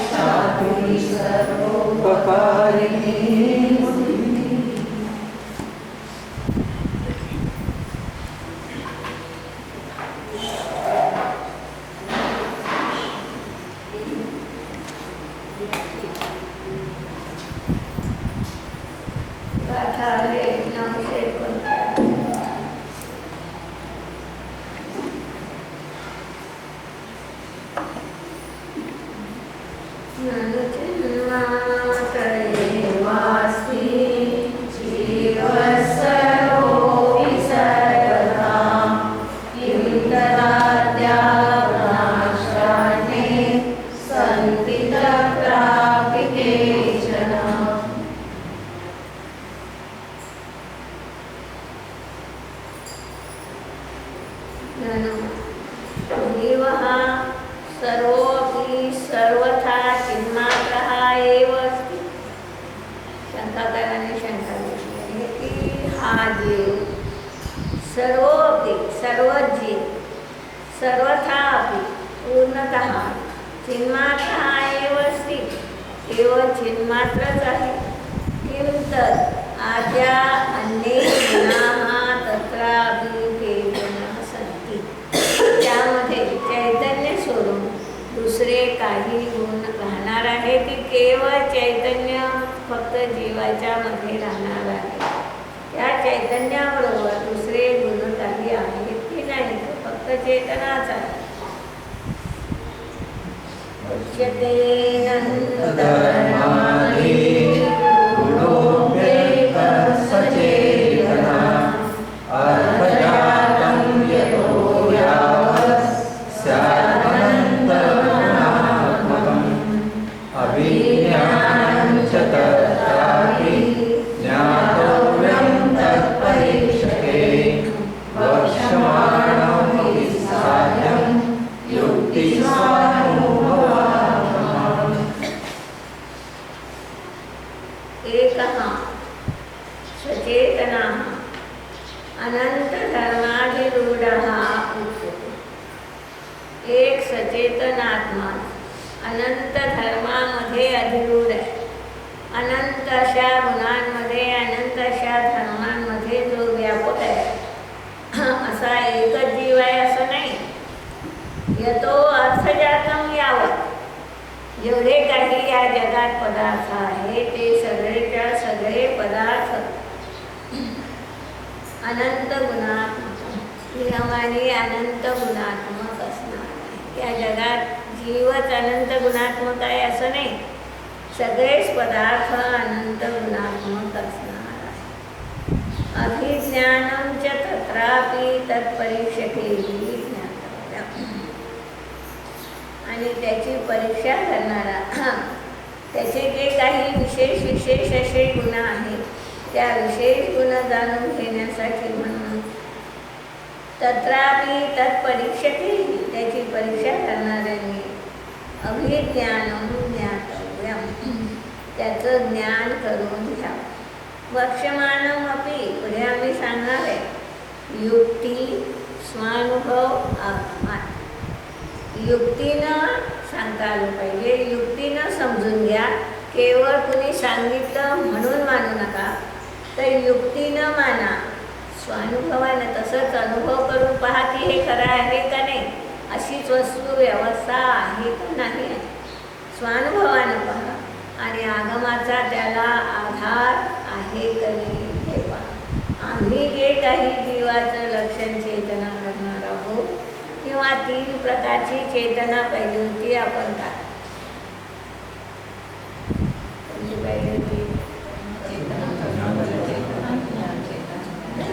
साधुनी सर्वोपकारिणी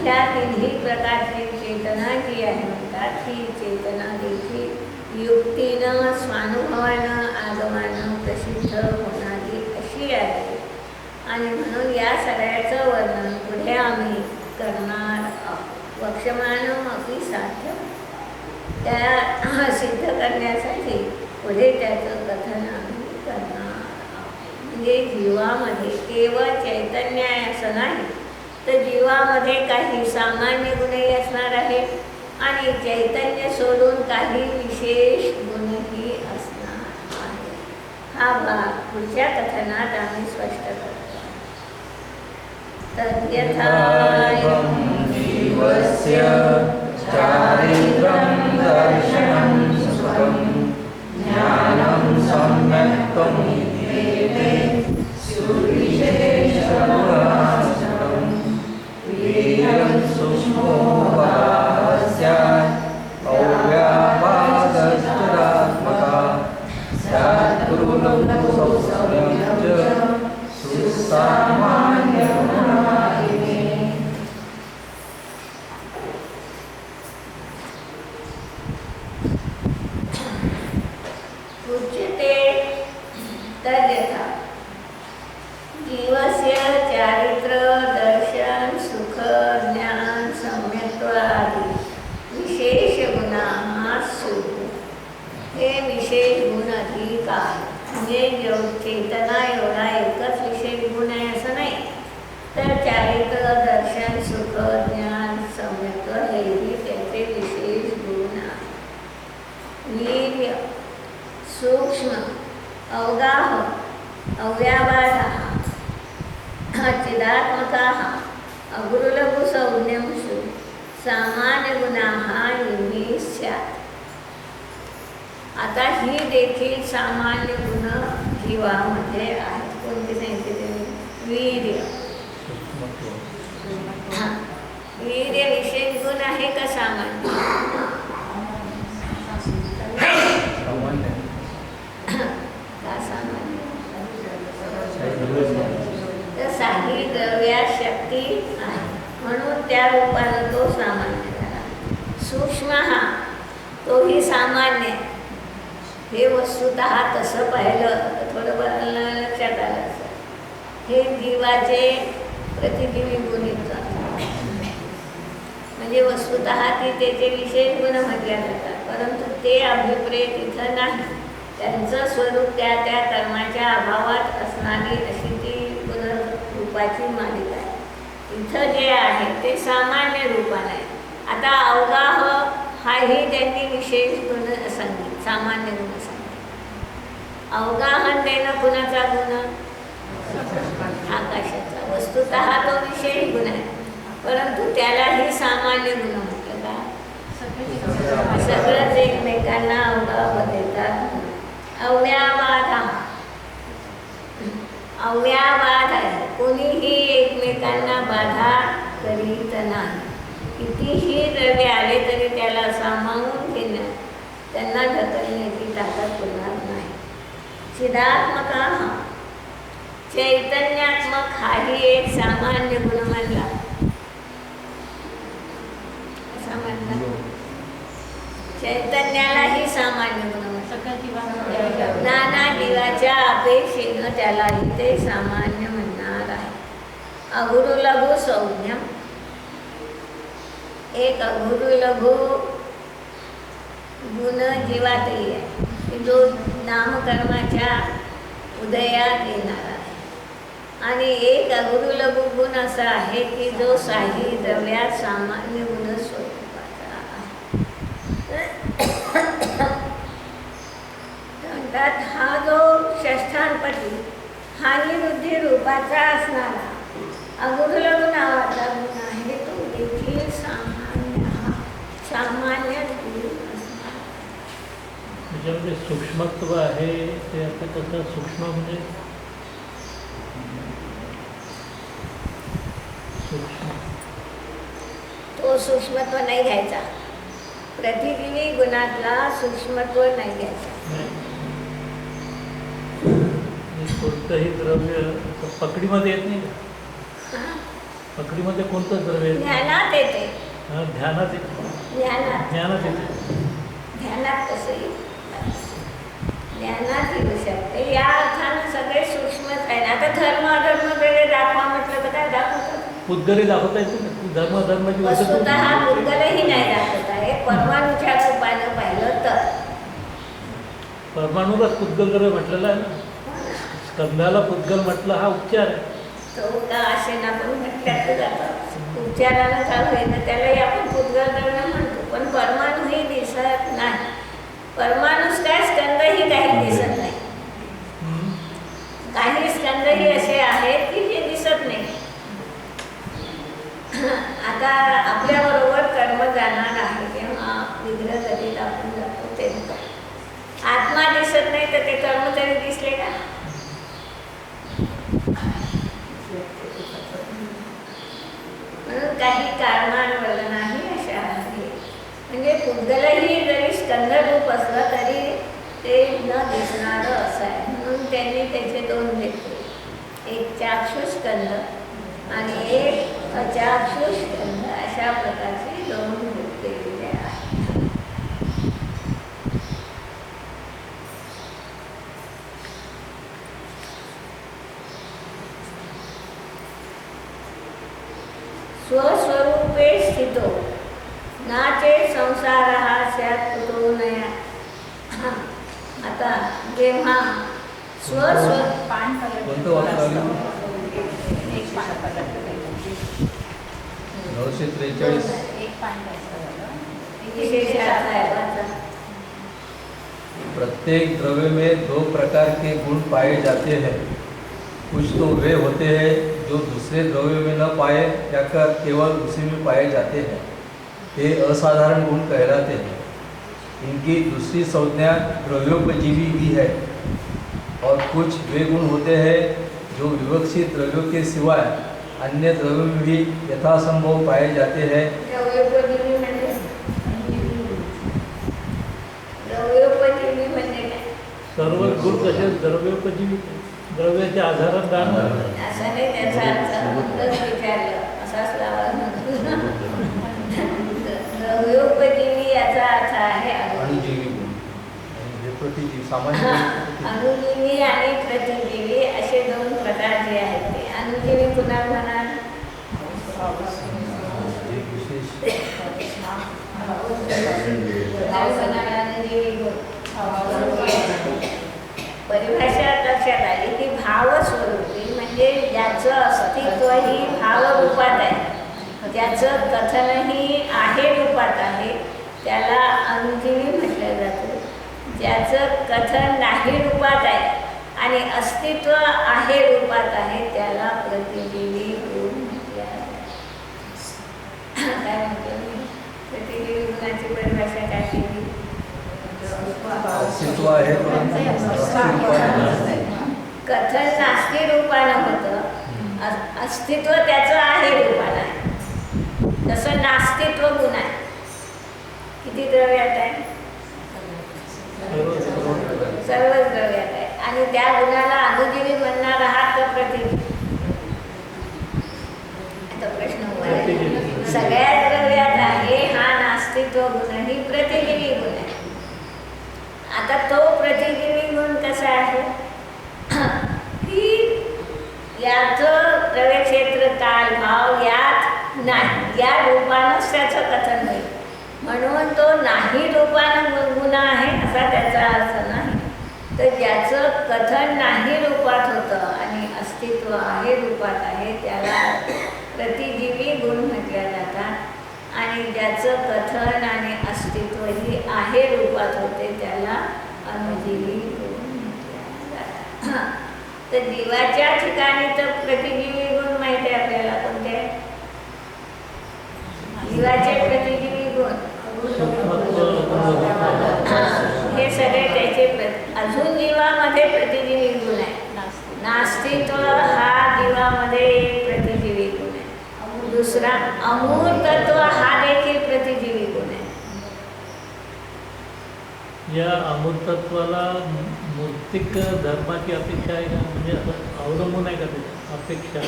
त्या तिन्ही प्रकारची चेतना जी आहे म्हणतात ही चेतना देखील युक्तीनं स्वानुभवानं आगमानं प्रसिद्ध होणारी अशी आहे. आणि म्हणून या सगळ्याचं वर्णन पुढे आम्ही करणार आहोत. वक्षमानं अगदी साध्य त्या सिद्ध करण्यासाठी पुढे त्याचं कथन आम्ही करणार आहोत. म्हणजे जीवामध्ये केवळ चैतन्य आहे असं नाही, तर जीवामध्ये काही सामान्य गुणही असणार आहे आणि चैतन्य सोडून काही विशेष गुणही असणार आहे. हा भाग पुढच्या कथनात आम्ही स्पष्ट करतो. तद्यथायं जीवस्य चारित्रं दर्शनं सुखं ज्ञानं सम्यक् त्वं विधीयते सुविशेषगुणाश्रमं वीर्यं सूक्ष्मो स्यात् अव्यावादश्चरात्मका सद्गुरुलघुसौम्यं च सुसामान्यगुणा इमे. उच्यते तद्यथा जीवस्य चारित्र दर्शन सुख ज्ञान सम्यक्त्वादि विशेष गुणाः स्युः. हे विशेष गुण अधिक आहे. म्हणजे चेतना एवढा एकच विशेष गुण आहे असं नाही, तर चारित्र दर्शन सुख ज्ञान सम्यक्त्व हेही त्याचे विशेष गुण आहे. वीर्य सूक्ष्म अवगाह अव्यावादः चिदात्मकाः अगुरुलघुसंज्ञंषु सामान्यगुणाः इमे स्यात्. आता ही देखील सामान्य गुण जीवामध्ये आहेत. कोणती सांगितले? वीर्य. वीर्य विशेष गुण आहे का सामान्य? का सामान्य? तर साही द्रव्यात शक्ती आहे म्हणून त्या रूपाने तो सामान्य झाला. सूक्ष्म हा तोही सामान्य. हे वस्तुतः तसं पाहिलं थोडं लक्षात आलं असं, हे जीवाचे प्रतिजीवी गुण येतात. म्हणजे वस्तुतः ती त्याचे विशेष गुण म्हटल्या जातात, परंतु ते अभिप्रेत इथं नाही. त्यांचं स्वरूप त्या त्या कर्माच्या अभावात असणारी अशी ती गुणरूपाची मालिका आहे. इथं जे आहे ते सामान्य रूपाने आहे. आता अवगाह हाही त्यांनी विशेष गुण सांगितले, सामान्य गुण सांगितले. अवगाहन देणं कुणाचा गुण? आकाशाचा. वस्तुतः तो विशेष गुण आहे, परंतु त्यालाही सामान्य गुण म्हटलं का? सगळंच एकमेकांना अवगाह देतात. अव्यावाद अव्यावाद आहे. कोणीही एकमेकांना बाधा करीत नाही. कितीही द्रव्य आले तरी त्याला सामावून घेण्यात, त्यांना ढकलण्याची ताकद होणार नाही. चिदात्मका हा चैतन्यात्मक हाही एक सामान्य गुण मानला. असा मानला चैतन्यालाही सामान्य गुण. नाना जीवाच्या अपेक्षेनं त्यालाही ते सामान्य म्हणणार आहे. अगुरुलघु संज्ञम. एक अगुरुलघु गुण जीवातही आहे की जो नामकर्माच्या उदयात येणार आहे. आणि एक अगुरुलघु गुण असा आहे की जो साही द्रव्यात सामान्य गुण स्वरूपाचा आहे. म्हणतात हा जो षष्ठांपटी हाही बुद्धी रूपाचा असणारा अगुरुलघु नावाचा गुण आहे, तो देखील सामान्य गुण असणार. त्याच्यामध्ये सूक्ष्मत्व आहे ते आता कसं सूक्ष्म म्हणजे तो सूक्ष्मत्व नाही घ्यायचा. प्रतिजीवी गुणातला सूक्ष्मत्व नाही घ्यायचा. कोणतंही द्रव्य पकडीमध्ये येत नाही का? पकडीमध्ये कोणतं द्रव्य येत? ज्ञानात येते. ध्यानात येते. ज्ञानात येते. ध्यानात कसं येईल? ज्ञानात येऊ शकते. या अर्थानं सगळे सूक्ष्मच आहे. आता धर्म अधर्म वगैरे दाखवा म्हटलं तर काय दाखवतात? पुद्गली दाखवता येते ना. धर्माची वस्तुतः पुद्गलही नाही दाखवत आहे. परमाणूच्या रूपानं पाहिलं तर परमाणूलाच पुद्गल द्रव्य म्हटलेला आहे ना. स्कंदाला पुद्गल म्हटलं हा उपचार आहे. तो का असे ना पण म्हटल्यात जातात. उपचारानं चालू आहे ना, त्यालाही आपण पुद्गल द्रव्य म्हणतो. पण परमाणूही दिसत नाही. परमाणूच काय, स्कंदही काही दिसत नाही. मुद्गलही जरी स्कंदरूप असलं तरी ते न दिसणारं असं आहे. म्हणून त्यांनी त्याचे दोन घेतले, एक चाक्षुस्कंद आणि एक अचाक्षुस्कंद, अशा प्रकारचे दोन घेतलेले आहेत. स्वस्वरूपे स्थितो नाचे संसार हा स्यात् कुतो नया. आता जेव्हा कोणतं वाक्य आलं? 943. प्रत्येक द्रव्य में दो प्रकार के गुण पाए जाते हैं. कुछ तो वे होते हैं जो दूसरे द्रव्य में न पाए जाकर केवल उसी में पाए जाते हैं, ये असाधारण गुण कहलाते हैं. इनकी दूसरी संज्ञा द्रव्योपजीवी भी है. और कुछ वे गुण होते हैं जो विवक्षित द्रव्यों के सिवाय अन्य द्रव्यों में भी यथासंभव पाए जाते हैं. सर्व गुण कसे द्रव्योपजीवी, द्रव्याच्या आधारात जाणार. असं नाही, त्याचा अर्थ विचारलं असाच लावा. द्रव्योपजीवी याचा अर्थ आहे अणुजीवी गुण, प्रतिजीवी, सामान्य अणुजीवी आणि प्रतिजीवी असे दोन प्रकार जे आहेत ते. अणुजीवी पुन्हा म्हणाल एक विशेष अणुजीवी गुण. परिभाषा लक्षात आली की भावस्वरूपी म्हणजे ज्याचं अस्तित्व ही भावरूपात आहे, ज्याचं कथनही आहे रूपात आहे, त्याला अणुजीवी म्हटलं जातं. ज्याचं कथन नाही रूपात आहे आणि अस्तित्व आहे रूपात आहे, त्याला प्रतिजीवी गुण म्हटलं जातं. काय म्हटलं मी? प्रतिजीवी गुणाची परिभाषा काय केली? अस्तित्व आहे परंतु कथन नास्ती रूपानं होतं, अस्तित्व त्याचं आहे रूपानं आहे. तसं नास्तित्व गुण आहे. किती द्रव्यात आहे? सर्वच द्रव्यात आहे. आणि त्या गुणाला अणुजीवी म्हणणार आहात का प्रतिजीवी? आता प्रश्न उभा, सगळ्या द्रव्यात आहे हा नास्तित्व गुण ही प्रतिजीवी गुण आहे. आता तो प्रतिजीवी गुण कसा आहे की याचं द्रव्यक्षेत्र काल भाव यात नाही, या रूपानंच त्याचं कथन होईल. म्हणून तो नाही रूपानं गुण आहे असा त्याचा अर्थ नाही. तर ज्याचं कथन नाही रूपात होतं आणि अस्तित्व आहे रूपात आहे, त्याला प्रतिजीवी गुण म्हटल्या जातात. आणि ज्याचं कथन आणि अस्तित्वही आहे रूपात होते, त्याला अणुजीवी गुण म्हटल्या जातात. तर जीवाच्या ठिकाणी तर प्रतिजीवी गुण माहिती आहे आपल्याला कोणते? जीवाचे प्रतिजीवी गुण हे सगळे त्याचे अजून जीवामध्ये प्रतिजीवी गुण आहे. नास्तित्व हा जीवामध्ये एक प्रतिजीवी गुण आहे. दुसरा अमूर्तत्व हा देखील प्रतिजीवी गुण आहे. या अमूर्तत्वाला मूर्तिक धर्माची अपेक्षा आहे का? म्हणजे असं अवलंबून आहे का त्याची अपेक्षा?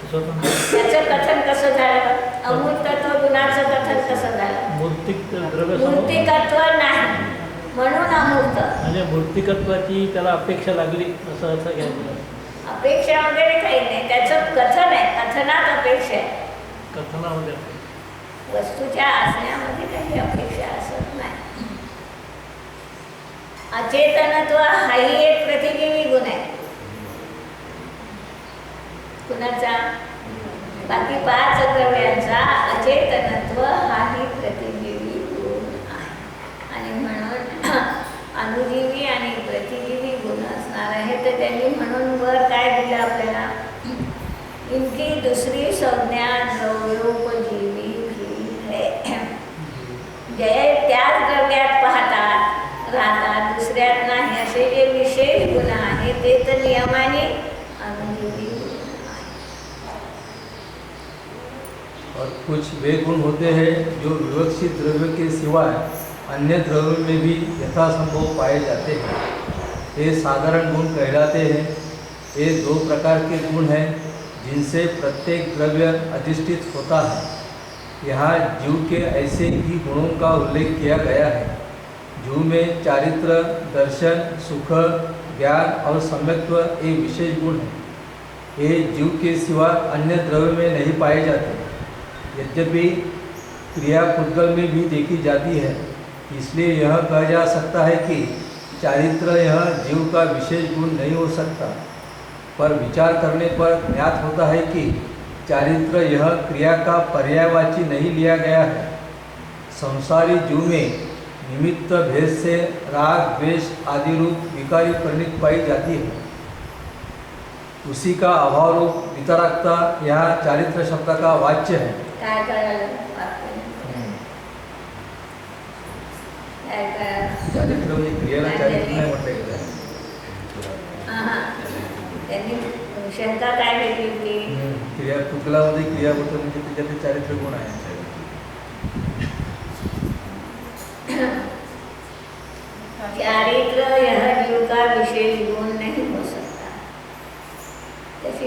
त्याचं कथन कसं झालं? अमूर्तत्व गुणाचं कथन कसं झालं? मूर्तिक द्रव्य मूर्तिकत्व नाही म्हणून अमूर्त. म्हणजे मूर्तिकत्वाची त्याला अपेक्षा लागली असं अर्थ घ्यायचं. अपेक्षा वगैरे काही नाही, त्याचं कथन आहे. कथनात अपेक्षा आहे. कथनामध्ये वस्तूच्या असण्यामध्ये काही अपेक्षा असत नाही. अचेतनत्व हाही एक प्रतिजीवी गुण आहे. कुणाचा? बाकी 5 द्रव्यांचा अचेतनत्व हाही प्रतिजीवी गुण आहे. आणि म्हणून अणुजीवी आणि प्रतिजीवी गुण असणार आहे. तर त्यांनी म्हणून वर काय दिलं आपल्याला? इनकी दूसरी संज्ञा द्रव्योपजीवी भी है. जे त्याच द्रव्यात पाहतात राहतात, दुसऱ्यात नाही, असे जे विशेष गुण आहे ते तर नियमाने अणुजीवी गुण आहे. और कुछ वे गुण होते हैं जो विवक्षित द्रव्य के सिवाय अन्य द्रव्य में भी यथासंभव पाए जाते हैं। ये साधारण गुण कहलाते हैं। ये दो प्रकार के गुण हैं जिनसे प्रत्येक द्रव्य अधिष्ठित होता है। यहाँ जीव के ऐसे ही गुणों का उल्लेख किया गया है। जीव में चारित्र, दर्शन, सुख, ज्ञान और सम्यक्त्व ये विशेष गुण हैं। ये जीव के सिवा अन्य द्रव्य में नहीं पाए जाते। यद्यपि क्रिया पुद्गल में भी देखी जाती है, इसलिए यह कहा जा सकता है कि चारित्र यह जीव का विशेष गुण नहीं हो सकता। पर विचार करने पर ज्ञात होता है कि चारित्र यह क्रिया का पर्यायवाची नहीं लिया गया है। संसारी जीव में निमित्त भेद से राग, द्वेष आदि रूप विकारी परिणति पाई जाती है। उसी का अभाव रूप वितरागता यहाँ चारित्र शब्द का वाच्य है। काय कळालं वाक्य? काय कळालं? चारित्र म्हणजे क्रियाला चारित्र नाही म्हटलं गेलं. हां. त्यांनी शंका काय घेतली होती? क्रिया पुद्गलामध्ये क्रिया होतं म्हणजे त्याच्यात चारित्र गुण आहे. चारित्र यह जीव का विशेष गुण नहीं हो सकता। त्याची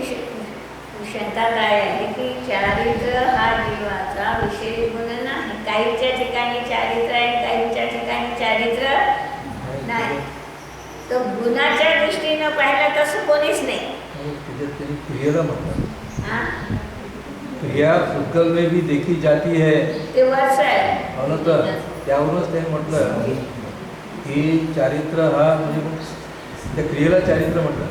शंका काय आहे की चारित्र हा जीवाचा विशेष गुण नाही। काहीच्या ठिकाणी चारित्र आहे, काहीच्या ठिकाणी चारित्र नाही। तो गुणाच्या दृष्टीनं पाहिलं तसं कोणीच नाही। त्याच्यात त्यांनी क्रियेला म्हटलं. हां, क्रिया पुद्गल में भी देखी जाती है. ते वर्ष आहे म्हणून तर त्यावरूनच त्यांनी म्हटलं की चारित्र हा म्हणजे त्या क्रियेला चारित्र म्हटलं.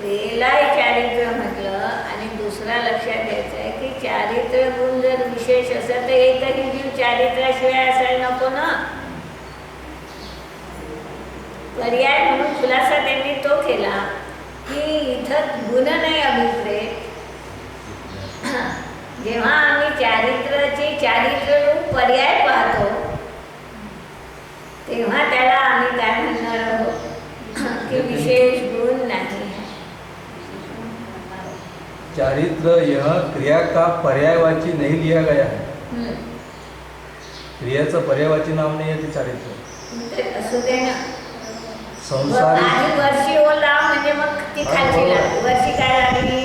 क्रियेला चारित्र म्हटलं. आणि दुसरा लक्षात घ्यायचं आहे की चारित्र गुण जर विशेष असेल तर एकही जीव चारित्राशिवाय असायला नको ना. पर्याय म्हणून खुलासा त्यांनी तो केला की इथं गुण नाही अभिप्रेत. जेव्हा आम्ही चारित्राची चारित्र रूप पर्याय पाहतो तेव्हा त्याला आम्ही काय म्हणणार आहोत की विशेष गुण नाही. चारित्र यह क्रिया का पर्यायवाची नहीं लिया गया है. क्रियाचं पर्यायवाची नाव नाही आहे ते चारित्र. असू दे ना. संसारी आधी वर्षी ओला म्हणजे मग ती खालची लागली. वर्षी काय लागली?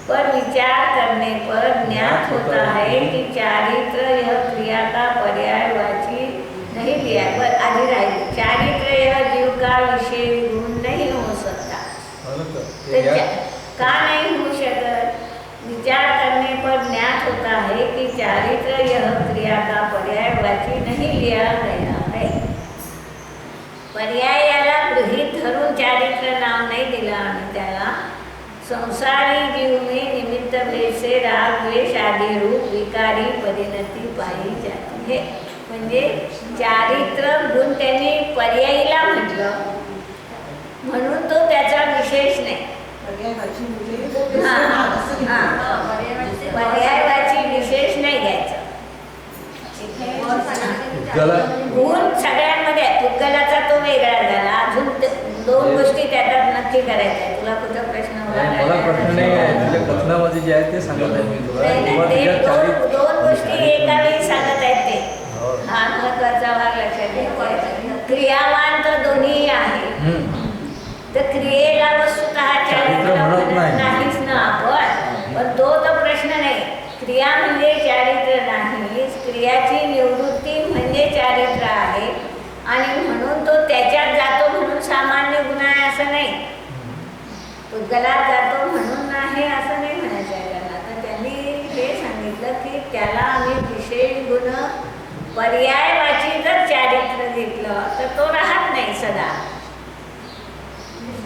पर विचार करने पर ज्ञात होता है कि चारित्र यह क्रिया का पर्यायवाची नहीं लिया पर आधी राहिली. चारित्र यह जीव का विशेष गुण नहीं हो सकता. का नहीं हो शकत? विचार करने पर ज्ञात होता है कि चारित्र यह क्रिया का पर्यायवाची नहीं लिया गया है. पर्यायाला गृहीत धरून चारित्र नाव नहीं दिला आणि त्याला संसारी जीव में निमित्त भेद से राग, द्वेष आदि रूप विकारी परिणति पाई जाती है. म्हणजे चारित्र गुण त्यांनी पर्यायीला म्हटलं म्हणून तो त्याचा विशेष नाही. पर्यायवाची विशेष नाही घ्यायचं. गुण सगळ्यांमध्ये पुद्गलाचा तो वेगळा झाला. अजून दोन गोष्टी त्याच्यात नक्की करायच्या. तुला कुठं प्रश्न मला प्रश्न नाही आहे. म्हणजे कथनामध्ये जे आहे ते सांगत आहे मी तुला. दोन गोष्टी एका वेळी सांगत आहेत ते. हा महत्वाचा भाग लक्षात घ्यायचा. क्रियावान तर दोन्ही आहे. तर क्रियेला वस्तुतः चारित्र म्हणत नाहीच ना आपण. पण तो तर प्रश्न नाही. क्रिया म्हणजे चारित्र नाही. क्रियाची निवृत्ती म्हणजे चारित्र आहे आणि म्हणून तो त्याच्यात जातो म्हणून सामान्य गुण आहे असं नाही. पुद्गलात जातो म्हणून नाही असं नाही म्हणायचं आहे त्याला. तर त्यांनी हे सांगितलं की त्याला आम्ही विशेष गुण पर्यायवाची जर चारित्र घेतलं तर तो राहत नाही सदा.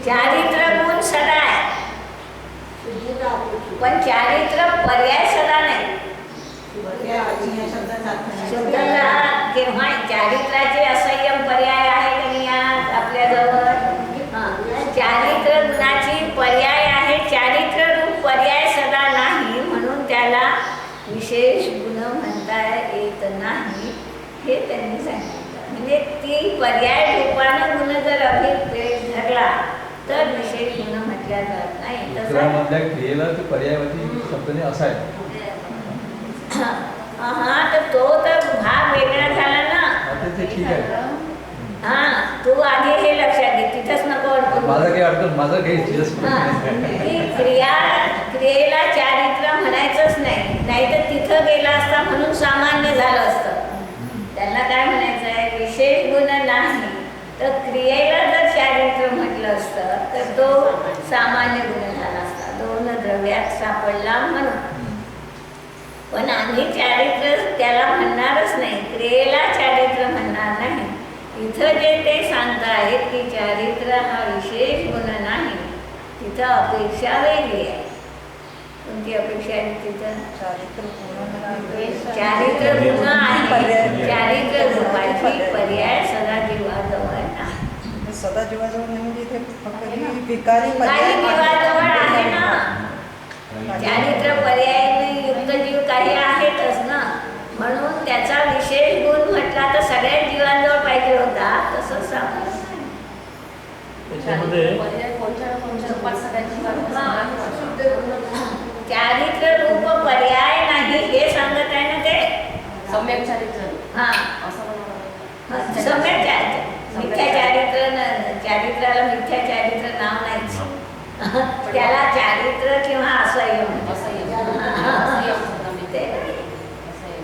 चारित्र गुण सदा आहे पण चारित्र पर्याय सदा नाही. शब्दाला केव्हा चारित्राचे असंयम पर्याय आहे की नाही आपल्याजवळ. चारित्र गुणाची पर्याय आहे. चारित्र रूप पर्याय सदा नाही म्हणून त्याला विशेष गुण म्हणता येत नाही हे त्यांनी सांगितलं. म्हणजे ती पर्याय रूपानं गुण जर अभिप्रेत धरला तर विशेष गुण म्हटल्या जात नाही. क्रियेला ते पर्यायवाची शब्दने असायला हा तर तो तर भाग वेगळा झाला ना. आता ते ठीक आहे. हा तू आधी हे लक्षात घे, तिथंच नको अडकून. माझं काही अडचण, माझं काही just हा, की क्रियेला चारित्र्य म्हणायचंच नाही, नाहीतर तिथं गेला असता म्हणून सामान्य झालं असतं. त्यांना काय म्हणायचं आहे, विशेष गुण नाही तर क्रियेला जर चारित्र्य म्हटलं असतं तर तो सामान्य गुण झाला असता, दोन द्रव्यात सापडला म्हणून. पण आम्ही चारित्र्य त्याला म्हणणारच नाही, क्रियेला चारित्र्य म्हणणार नाही. इथं जे ते सांगतायत की चारित्र्य हा विशेष गुण नाही, तिथं अपेक्षा वेगळी आहे. कोणती अपेक्षा आहे तिथं? चारित्र्य गुण आहे, चारित्र्य गुणाची पर्याय सदाजीवाजवळ नाही. सदाजीवाजवळ नाही म्हणजे इथे फक्त विकारी काही जीवाजवळ आहे ना, चारित्र्य पर्याय युक्त जीव काही आहेतच ना, म्हणून त्याचा विशेष गुण म्हटला तर सगळ्याच जीवांजवळ पाहिजे होता, तसंच सांगतो. त्याच्यामध्ये चारित्र्य रूप पर्याय नाही हे सांगत आहे ना ते. सम्यक चारित्र्य हा असं म्हणावं. सम्यक चारित्र्य, मिथ्या चारित्र्याला मिथ्या चारित्र्य नाव नाहीच. त्याला चारित्र्य किंवा असंयम.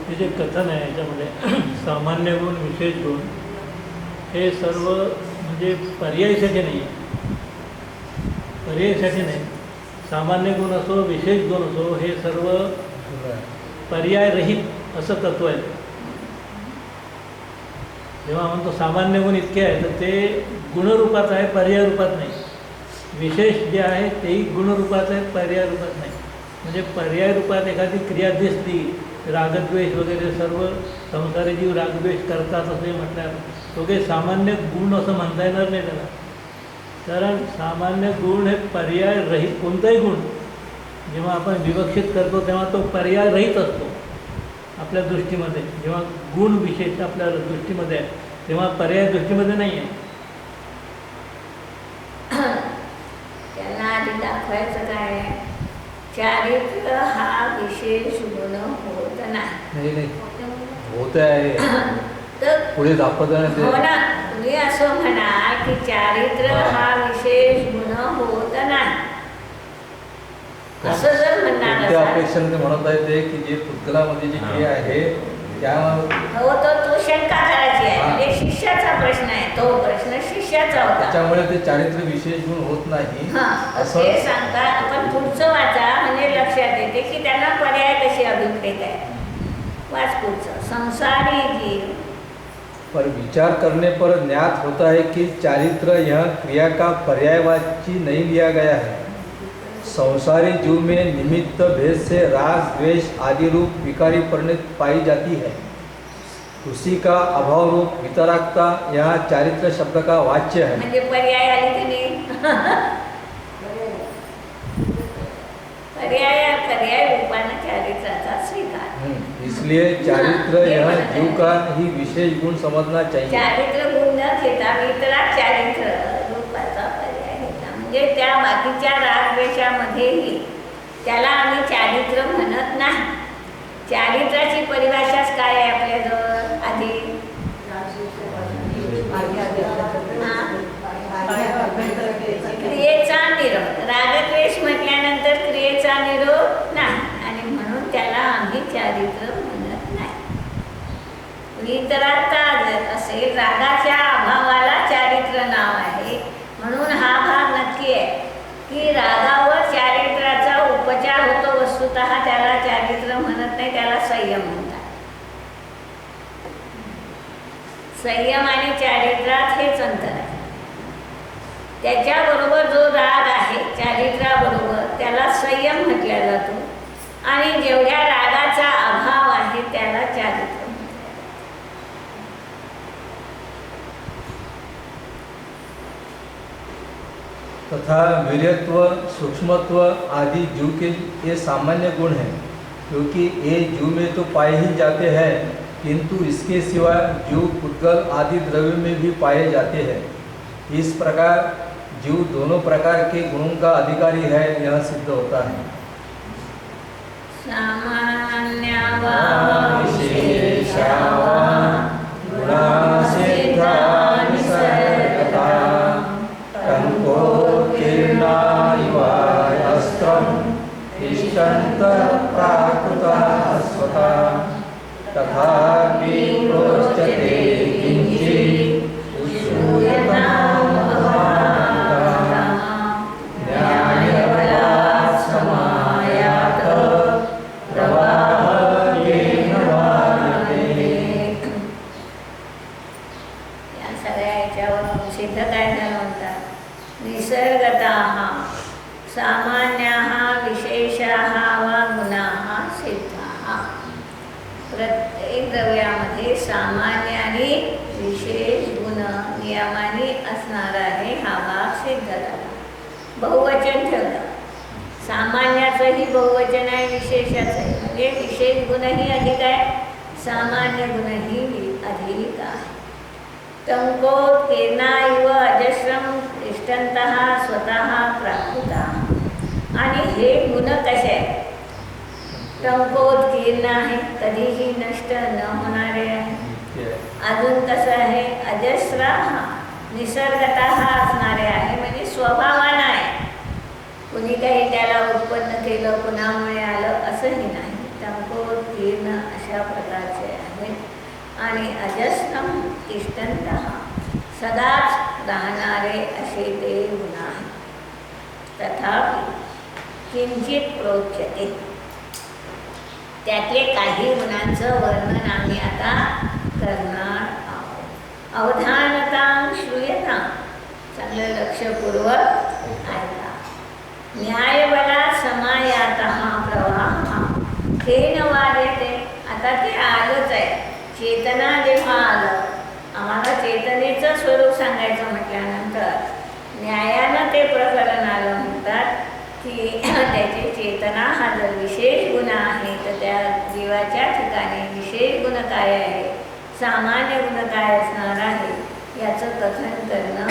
हे जे कथन आहे याच्यामध्ये सामान्य गुण विशेष गुण हे सर्व म्हणजे पर्यायीसाठी नाही आहे, पर्यायीसाठी नाही. सामान्य गुण असो विशेष गुण असो हे सर्व पर्यायरहित असं तत्व आहे. जेव्हा म्हणतो सामान्य गुण इतके आहे तर ते गुणरूपात आहे, पर्याय रूपात नाही. विशेष जे आहे तेही गुणरूपात आहे, पर्याय रूपात नाही. म्हणजे पर्याय रूपात एखादी क्रिया दिसली, रागद्वेष वगैरे सर्व संसारी जीव रागद्वेष करतात असे म्हटल्यावर तो काही सामान्य गुण असं म्हणता येणार नाही त्याला. कारण सामान्य गुण हे पर्याय रहित, कोणताही गुण जेव्हा आपण विवक्षित करतो तेव्हा तो पर्याय रहित असतो आपल्या दृष्टीमध्ये. जेव्हा गुण विशेष आपल्या दृष्टीमध्ये आहे तेव्हा पर्याय दृष्टीमध्ये नाही आहे. त्यांना आधी दाखवायचं काय आहे, चारित्र्य हा विशेष गुण होत नाही. नाही होत आहे, तर पुढे दाखवत आहे हो ते. ना, तुम्ही असं म्हणा की चारित्र्य हा विशेष गुण होत नाही, असं जर म्हणणार त्या असाल, अपेक्षेने ते म्हणत आहे ते की जे पुद्गलामध्ये जी क्रिया आहे त्या हो तर तो शंका करायची आहे. म्हणजे शिष्याचा प्रश्न आहे, तो प्रश्न शिष्याचा होता. त्याच्यामुळे ते चारित्र्य विशेष गुण होत नाही हा असं ते सांगता. आपण पुढचं वाचा म्हणजे लक्षात येते की त्यांना पर्याय कशी अभिप्रेत आहे. वाच पुढचं. संसारी जीव पर विचार करने पर ज्ञात होता है कि चारित्र यह क्रिया का पर्यायवाची नहीं लिया गया है. संसारी जीव में निमित्त भेद से राग द्वेष आदि रूप विकारी परिणति पाई जाती है. उसी का अभाव रूप वितरागता यहाँ चारित्र शब्द का वाच्य है. म्हणजे पर्याय आली की नाही. पर्याय रूपाने चारित्राचा स्वीकार. इसलिए चारित्र यह जीव का ही विशेष गुण समझना चाहिए. चारित्र गुण न घेता वितराग चारित्र रूपाचा पर्याय घेतला. म्हणजे त्या बाकीच्या रागद्वेषामध्येही त्याला आम्ही चारित्र म्हणत नाही. चारित्राची परिभाषाच काय आहे आपल्याजवळ आधी? क्रियेचा निरोध. रागद्वेष म्हटल्यानंतर क्रियेचा निरोध नाही आणि म्हणून त्याला आम्ही चारित्र म्हणत नाही. वितरागता जर असेल, रागाच्या अभावाला चारित्र नाव आहे, म्हणून हा भाग नक्की आहे की रागावर चारित्राचा उपचार होतो. वस्तुतः त्याला चारित्र म्हणत नाही, त्याला संयम म्हणतात. संयम आणि चारित्रात हेच अंतर आहे. त्याच्याबरोबर जो राग आहे चारित्राबरोबर त्याला संयम म्हटला जातो आणि जेवढ्या रागाचा अभाव आहे त्याला चारित्र म्हटलं जातं. तथा वीर्यत्व सूक्ष्मत्व आदि जीव के ये सामान्य गुण हैं, क्योंकि ये जीव में तो पाए ही जाते हैं, किंतु इसके सिवा जीव पुद्गल आदि द्रव्य में भी पाए जाते हैं. इस प्रकार जीव दोनों प्रकार के गुणों का अधिकारी है, यह सिद्ध होता है. सामान्य वा विशेषा वा गुणासिद्धा निसर्गता टङ्कोत्कीर्णा इवास्त्रं तिष्ठन्तः प्राकृतः स्वतः तथापि प्रोच्यते किञ्चित् उश्रूयतां महानता न्यायबलात् समायात प्रवाहेन वार्यते. या सगळ्या याच्यावरून सिद्ध काय झालं म्हणतात, निसर्गतः सामान्याः विशेषाः वा गुणाः सिद्धाः. प्रत्येक द्रव्यामध्ये सामान्य आणि विशेष गुण नियमाने असणारा आहे हा भाग सिद्ध झाला. बहुवचन ठेवलं, सामान्याचंही बहुवचन आहे, विशेषाचं आहे, म्हणजे विशेष गुणही अधिक आहे, सामान्य गुणही अधिक आहे. टंकोत्कीर्णा इव अजस्रम तिष्ठन्तः स्वतः प्राकृतः. आणि हे गुण कसे आहेत, टंकोत्कीर्ण आहे, कधीही नष्ट न होणारे आहे. अजून कसं आहे, अजस्र निसर्गतः असणारे आहे, म्हणजे स्वभावानं आहे, कुणी काही त्याला उत्पन्न केलं कुणामुळे आलं असंही नाही. टंकोत्कीर्ण अशा प्रकारचे आहेत. आणि अजस्रम तिष्ठन्तः सदाच राहणारे असे ते गुण आहेत. तथापि किंचित प्रोच्यते, त्यातले काही गुणांचं वर्णन आम्ही आता करणार आहोत. अवधानतां श्रूयतां, चांगलं लक्षपूर्वक ऐका. न्यायबलात् समायातः प्रवाहः तेन वार्यते. आता ते आलंच आहे, चेतना जेव्हा आलं, आम्हाला चेतनेचं स्वरूप सांगायचं म्हटल्यानंतर न्यायानं ते प्रकरण आलं म्हणतात की त्याची चेतना हा जर विशेष गुण आहे तर त्या जीवाच्या ठिकाणी विशेष गुण काय आहे, सामान्य गुण काय असणार आहे याचं कथन करणं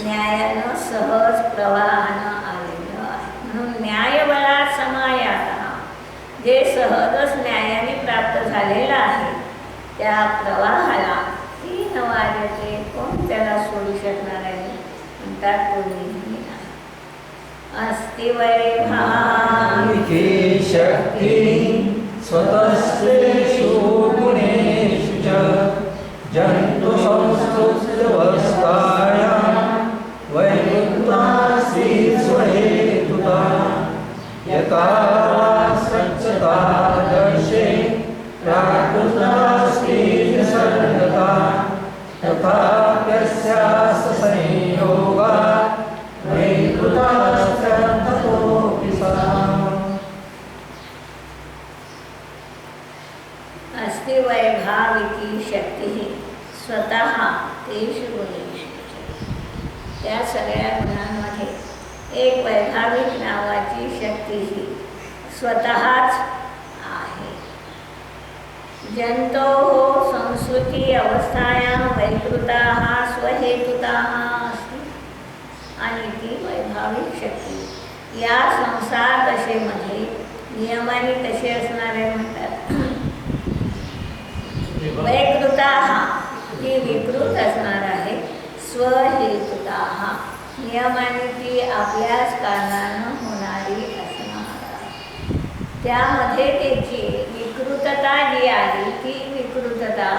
न्यायानं सहज प्रवाहानं आलेलं आहे. म्हणून न्यायबलात् समायातः, जे सहजच न्यायाने प्राप्त झालेलं आहे त्या प्रवाहाला तीन वार्यते, कोण त्याला सोडू शकणार आहे म्हणतात, कोणीही नाही. अस्ति वैभाविकी शक्ती स्वतस्तेषु गुणेषु च जन्तु संस्कृत्यवस्थायां वैकृतासि स्वहेतुता यथा सच्चता दर्शे प्राकृतास्ति निसर्गता तथाप्यस्याः संयोगात् वैकृतास्ततोऽपि सा. अस्ति वैभाविकी शक्ती स्वतः तेषु गुणेषु. त्या सगळ्या गुणांमध्ये एक वैभाविक नावाची शक्ती ही स्वतःच आहे. जंतोः संस्कृती अवस्थायां वैकृताः स्वहेतुताः अस्ति. आणि ती वैभाविक शक्ती या संसार दशेमध्ये नियमाने कसे असणारे म्हणतात, वैकृताः ती विकृत असणार आहे, स्वहेतुताः नियमाने ती आपल्याच कारणानं होणारी असणार आहे. त्यामध्ये त्याची विकृतता जी आली ती विकृतता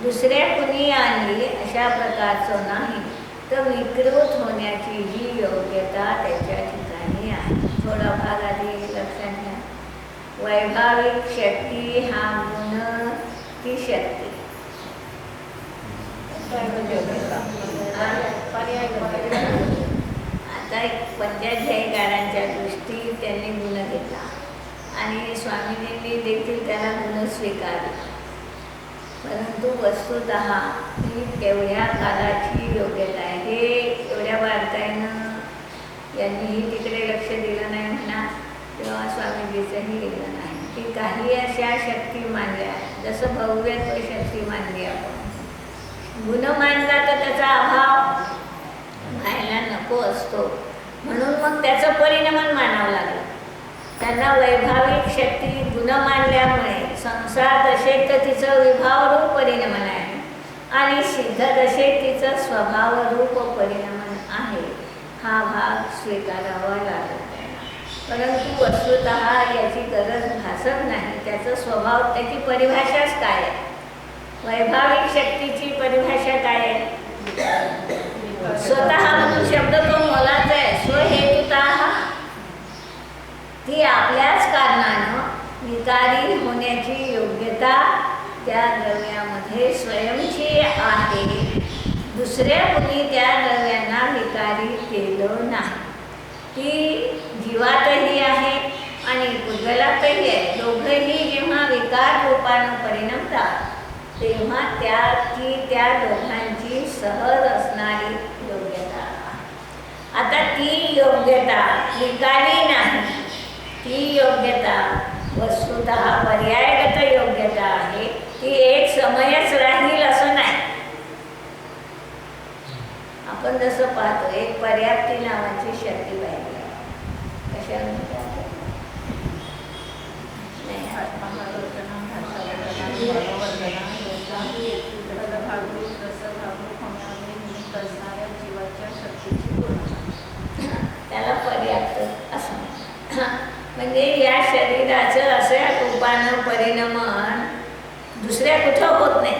दुसऱ्या कुणी आणली अशा प्रकारचं नाही, तर विकृत होण्याची जी योग्यता त्याच्या ठिकाणी आहे. थोडा भाग आधी लक्षात घ्या. वैभाविक शक्ती हा गुण ती शक्ती आता पंचाध्यायीकारांच्या दृष्टी त्यांनी गुण घेतला आणि स्वामीजींनी देखील त्याला गुण स्वीकारला. परंतु वस्तुतः ही तेवढ्या कालाची योग्यता आहे. हे एवढ्या बारकाईनं यांनीही तिकडे लक्ष दिलं नाही म्हणा किंवा स्वामीजीचंही दिलं नाही की काही अशा शक्ती मानल्या, जसं भव्यत्व शक्ती मानली आपण, गुण मानला तर त्याचा अभाव व्हायला नको असतो, म्हणून मग त्याचं परिणाम मानावं लागलं. त्यांना वैभाविक शक्ती गुण मानल्यामुळे संसार दशेत तर तिचं विभावरूप परिणमन आहे आणि सिद्ध दशेत तिचं स्वभावरूप परिणमन आहे. हा भाग स्वीकारावा लागत आहे. परंतु वस्तुतः याची गरज भासत नाही. त्याचा स्वभाव, त्याची परिभाषाच काय आहे? वैभाविक शक्तीची परिभाषा काय आहे? स्वतः म्हणून शब्द तो मोलाचा आहे. स्वहेतुतः ती आपल्याच कारणानं विकारी होण्याची योग्यता त्या द्रव्यामध्ये स्वयंची आहे. दुसऱ्या कुणी त्या द्रव्यांना विकारी केलं नाही. ती जीवातही आहे आणि भूगोलातही आहे. दोघंही जेव्हा विकार रूपानं परिणमतात तेव्हा त्या दोघांची सहज असणारी योग्यता आहे. आता ती योग्यता विकारी नाही. ती योग्यता वस्तुतः पर्यायगत योग्यता आहे. ती एक समयच राहील असं नाही. आपण जसं पाहतो एक पर्याप्ती नावाची शक्ती पाहिली. कशामध्ये त्याला पर्याप्त असं म्हणजे या शरीराचं अशा रूपानं परिणमन दुसऱ्या कुठं होत नाही.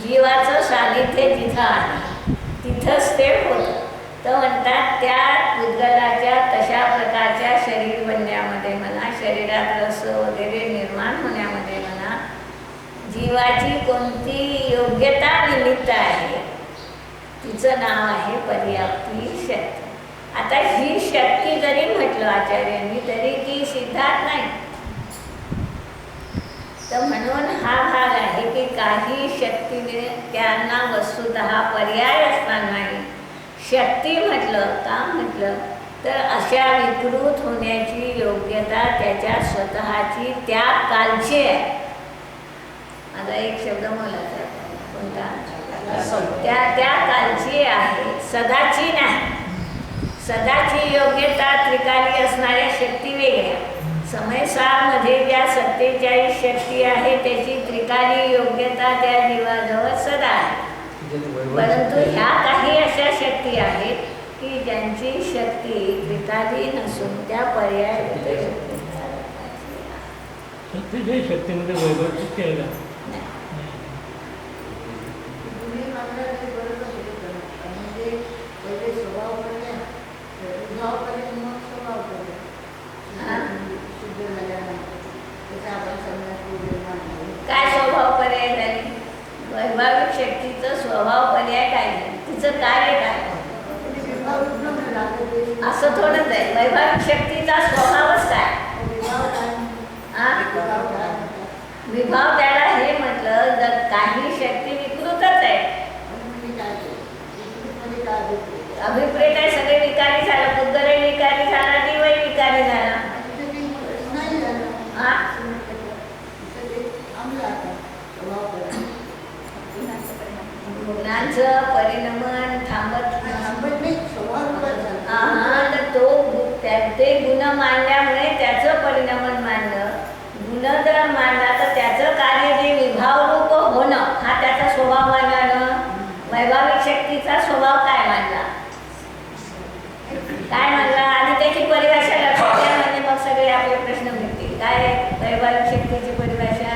जीवाचं सानिध्य जिथं आहे तिथंच ते होतं. तर म्हणतात त्या भूतगलाच्या तशा प्रकारच्या शरीर बनण्यामध्ये म्हणा, शरीरात रस वगैरे निर्माण होण्यामध्ये म्हणा, जीवाची कोणती योग्यता निमित्त आहे तिचं नाव आहे पर्याप्ती शक्ती. आता ही शक्ती जरी म्हटलं आचार्यांनी तरी ती सिद्धात नाही. तर म्हणून हा भाग आहे की काही शक्तीने त्यांना वस्तुतः पर्याय असणार नाही. शक्ती म्हटलं का म्हटलं तर अशा विकृत होण्याची योग्यता त्याच्या स्वतःची त्या कालची आहे. आता एक शब्द मला कोणता त्या कालची आहे, सदाची नाही. सदाची योग्यता त्रिकाली असणाऱ्या शक्ती वेगळ्या. समयसारमध्ये ज्या 47 शक्ती आहे त्याची त्रिकाली योग्यता त्या जीवाजवळ सदा आहे. परंतु ह्या काही अशा शक्ती आहेत की ज्यांची शक्ती त्रिकाली नसून त्या पर्याय सत्तेच्या शक्तीमध्ये वैभव शक्ती आहे का? काय स्वभाव पर्याय झाली? वैभाविक शक्तीचं स्वभाव पर्याय काय झाली? तिचं कार्य काय? असं थोडंच आहे. वैभाविक शक्तीचा स्वभावच काय? विभाव त्याला हे म्हटलं जर काही शक्ती विकृतच आहे, अभिप्रेत आहे, सगळे विकारी झालं, बुद्धही विकारी झाला, जीवही विकारी झाला. गुणांचं परिणमन थांबत तर तो ते गुण मांडल्यामुळे त्याचं परिणमन मांडलं. गुण जर मांडला तर त्याचं कार्य जे विभावरूप होणं हा त्याचा स्वभाव मांडला. वैभाविक शक्तीचा स्वभाव काय मांडला? काय मांडला आणि त्याची परिभाषा लक्षात घ्या म्हणजे मग सगळे आपले प्रश्न मिळतील. काय वैभाविक शक्तीची परिभाषा?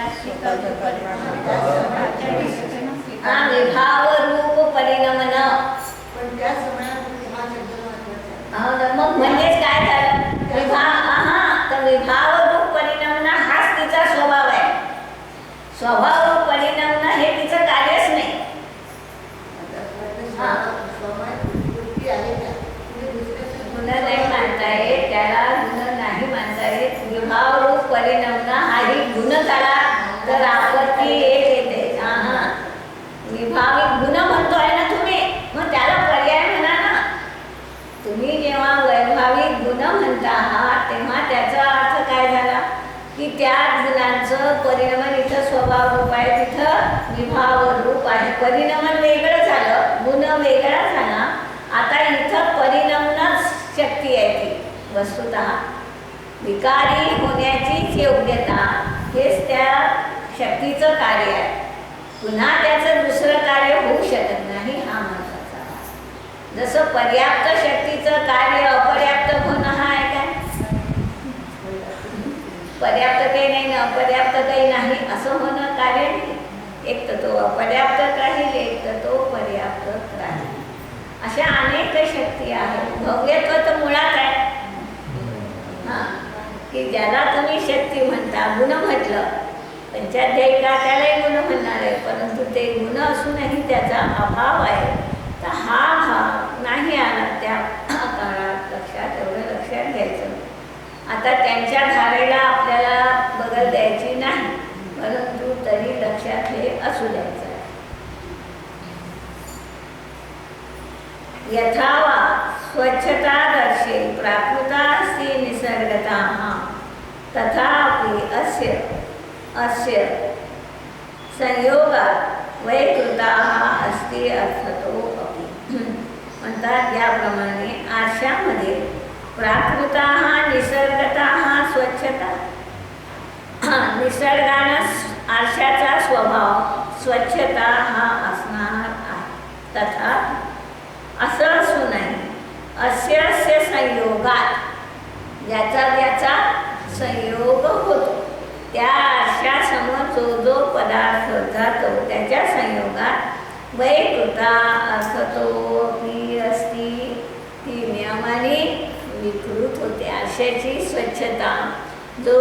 विभाव रूप परिणमन. मग म्हणजेच काय झालं? तर विभाव रूप परिणमन हाच तिचा स्वभाव आहे. स्वभाव रूप परिणमन हे तिचं कार्यच नाही. गुण नाही मानता येत, त्याला गुण नाही मानता येत. विभाव रूप परिणमन हाही गुण झाला तर आपत्ती एक येते. विभाविक गुण म्हणतोय ना तुम्ही, मग त्याला पर्याय म्हणा ना. तुम्ही जेव्हा वैभाविक गुण म्हणता आहात तेव्हा त्याचा अर्थ काय झाला की त्या गुणांचं परिणमन इथं स्वभाव रूप आहे, तिथं विभाव रूप आहे. परिणमन वेगळं झालं, गुण वेगळा झाला. आता इथं परिणमनच शक्ती आहे ती वस्तुतः विकारी होण्याचीच योग्यता. हेच त्या शक्तीचं कार्य आहे. पुन्हा त्याचं दुसरं कार्य होऊ शकत नाही, हा महत्वाचा भाग. जसं पर्याप्त शक्तीचं कार्य अपर्याप्त होणं हा आहे काय? पर्याप्त काही नाही ना अपर्याप्त काही नाही असं होणं कार्य नाही. एक तर तो अपर्याप्त राहील, एक तर तो पर्याप्त राहील. अशा अनेक शक्ती आहेत. भव्यत्व तर मुळात आहे हां, की ज्याला तुम्ही शक्ती म्हणता, गुण म्हटलं पंचाध्यायिका त्यालाही गुण म्हणणार आहे, परंतु ते गुण असूनही त्याचा अभाव आहे. तर हा भाव नाही आला त्या काळात लक्षात, एवढं लक्षात घ्यायचं. आता त्यांच्या धारेला आपल्याला बगल द्यायची नाही, परंतु तरी लक्षात हे असू द्यायचं आहे. यथावा स्वच्छता दर्शे प्राकृतास्ति निसर्गताः तथापि अस्य संयोगात वैकृताः अस्ति अर्थतो अपि. म्हणतात याप्रमाणे आरशामध्ये प्राकृताः निसर्गताः स्वच्छता, निसर्गानं आरशाचा स्वभाव स्वच्छता हा असणार आहे. तथा असं असूनही अस्य संयोगात ज्याचा संयोग होतो त्या आरशासमोर जो पदार्थ जातो त्याच्या संयोगात वैकृता अर्थतोपि अस्ति, ती नियमाने विकृत होते. आरशाची स्वच्छता जो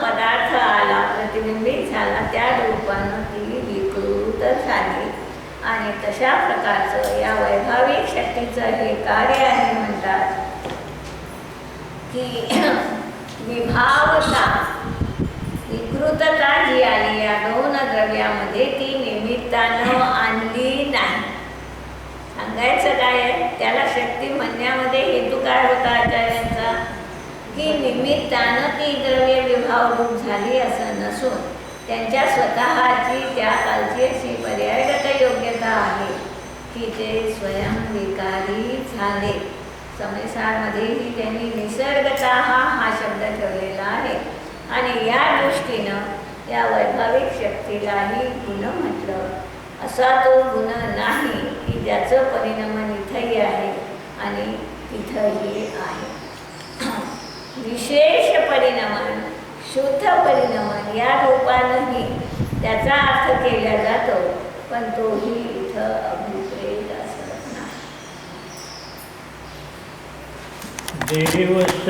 पदार्थ आला प्रतिबिंबित झाला त्या रूपानं ती विकृत झाली. आणि तशा प्रकारचं या वैभाविक शक्तीचं हे कार्य आहे. म्हणतात की विभावता विकृतता जी आली या दोन द्रव्यामध्ये ती निमित्तानं आणली नाही. सांगायचं काय आहे त्याला शक्ती म्हणण्यामध्ये हेतू काय होता आचार्यांचा, की निमित्तानं ती द्रव्य विभाव रूप झाली असं नसून त्यांच्या स्वतःची त्या कालची अशी पर्यायगत योग्यता आहे की ते स्वयंविकारी झाले. समयसारमध्येही त्यांनी निसर्गता हा शब्द ठेवलेला आहे. आणि या दृष्टीनं या वैभाविक शक्तीलाही गुण म्हटलं. असा तो गुण नाही की ज्याचं परिणाम इथंही आहे आणि तिथंही आहे. विशेष परिणामान शुद्ध परिणामान या रूपानंही त्याचा अर्थ केला जातो, पण तोही इथं अभिप्रेत असत नाही. देवश